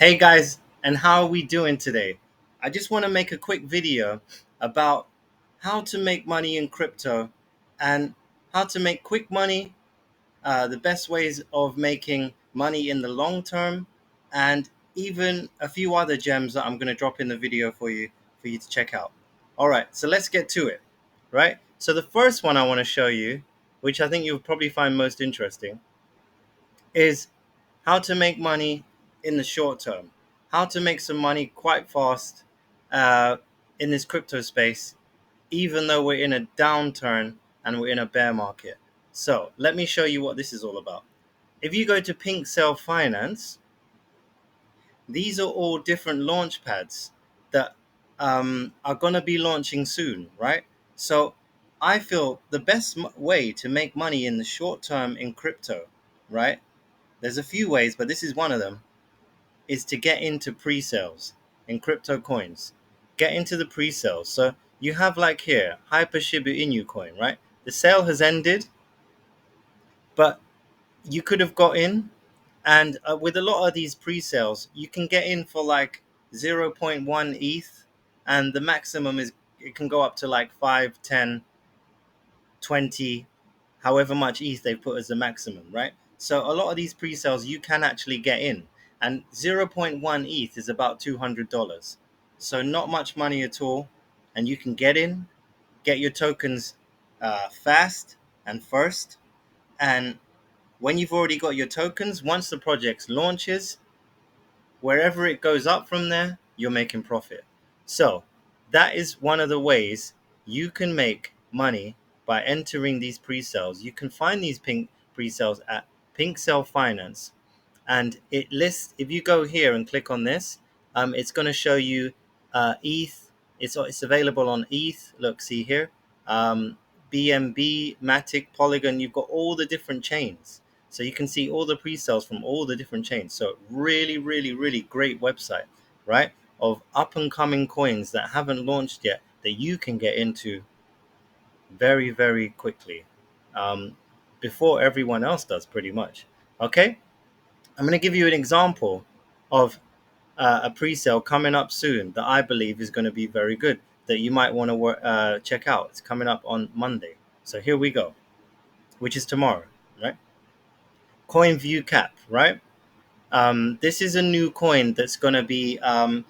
Hey guys, and how are we doing today? I just want to make a quick video about how to make money in crypto and how to make quick money, the best ways of making money in the long term, and even a few other gems that I'm going to drop in the video for you to check out. All right, so let's get to it. Right? So the first one I want to show you, which I think you'll probably find most interesting, is how to make money in the short term, how to make some money quite fast uh, in this crypto space, even though we're in a downturn and we're in a bear market. So let me show you what this is all about. If you go to PinkSellFinance, these are all different launch pads that are going to be launching soon, right? So I feel the best way to make money in the short term in crypto, right? There's a few ways, but this is one of them, is to get into pre-sales in crypto coins. Get into the pre-sales. So you have like here, Hyper Shiba Inu coin, right? The sale has ended, but you could have got in. And with a lot of these pre-sales, you can get in for like zero point 0.1 ETH. And the maximum is, it can go up to like 5, 10, 20, however much ETH they put as the maximum, right? So a lot of these pre-sales you can actually get in, and zero point 0.1 ETH is about $200. So not much money at all, and you can get in, get your tokens fast and first. And when you've already got your tokens, once the project launches, wherever it goes up from there, you're making profit. So that is one of the ways you can make money by entering these pre-sales. You can find these pink pre-sales at PinkSellFinance, and it lists. If you go here and click on this, it's going to show you ETH. It's available on ETH. Look, see here, BNB, Matic, Polygon. You've got all the different chains, so you can see all the pre-sales from all the different chains. So really, really, really great website, right? Of up and coming coins that haven't launched yet that you can get into very, very quickly, um, before everyone else does, pretty much. Okay, I'm going to give you an example of a pre-sale coming up soon that I believe is going to be very good, that you might want to check out. It's coming up on Monday. So here we go, which is tomorrow, right? Coin View Cap, right? This is a new coin that's going to be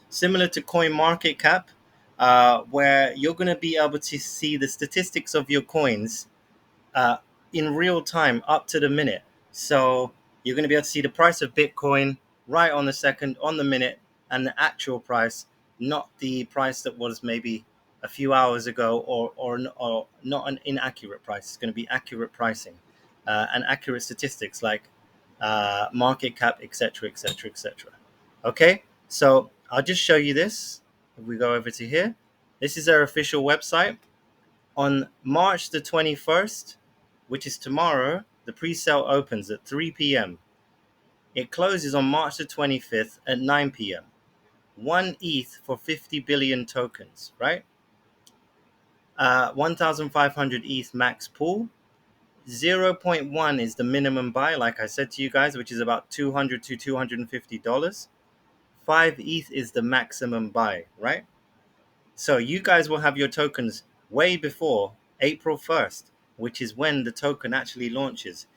similar to Coin Market Cap, where you're going to be able to see the statistics of your coins uh, in real time, up to the minute. So you're going to be able to see the price of Bitcoin right on the second, on the minute, and the actual price, not the price that was maybe a few hours ago, or not an inaccurate price. It's going to be accurate pricing, and accurate statistics like market cap, etc., etc., etc. Okay, so I'll just show you this. If we go over to here, this is their official website. On March the 21st, which is tomorrow, the pre-sale opens at 3 p.m. It closes on March the 25th at 9 p.m. 1 ETH for 50 billion tokens, right? 1,500 ETH max pool. zero point 0.1 is the minimum buy, like I said to you guys, which is about $200 to $250. 5 ETH is the maximum buy, right? So you guys will have your tokens way before April 1st, which is when the token actually launches.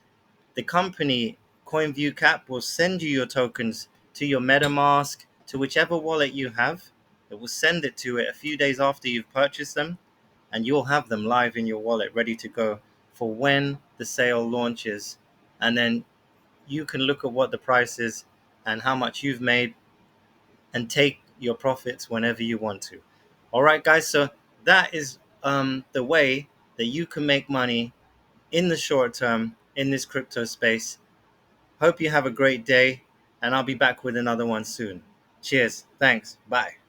The company CoinViewCap will send you your tokens to your MetaMask, to whichever wallet you have. It will send it to it a few days after you've purchased them, and you'll have them live in your wallet ready to go for when the sale launches. And then you can look at what the price is and how much you've made and take your profits whenever you want to. All right, guys. So that is the way that you can make money in the short term in this crypto space. Hope you have a great day, and I'll be back with another one soon. Cheers. Thanks. Bye.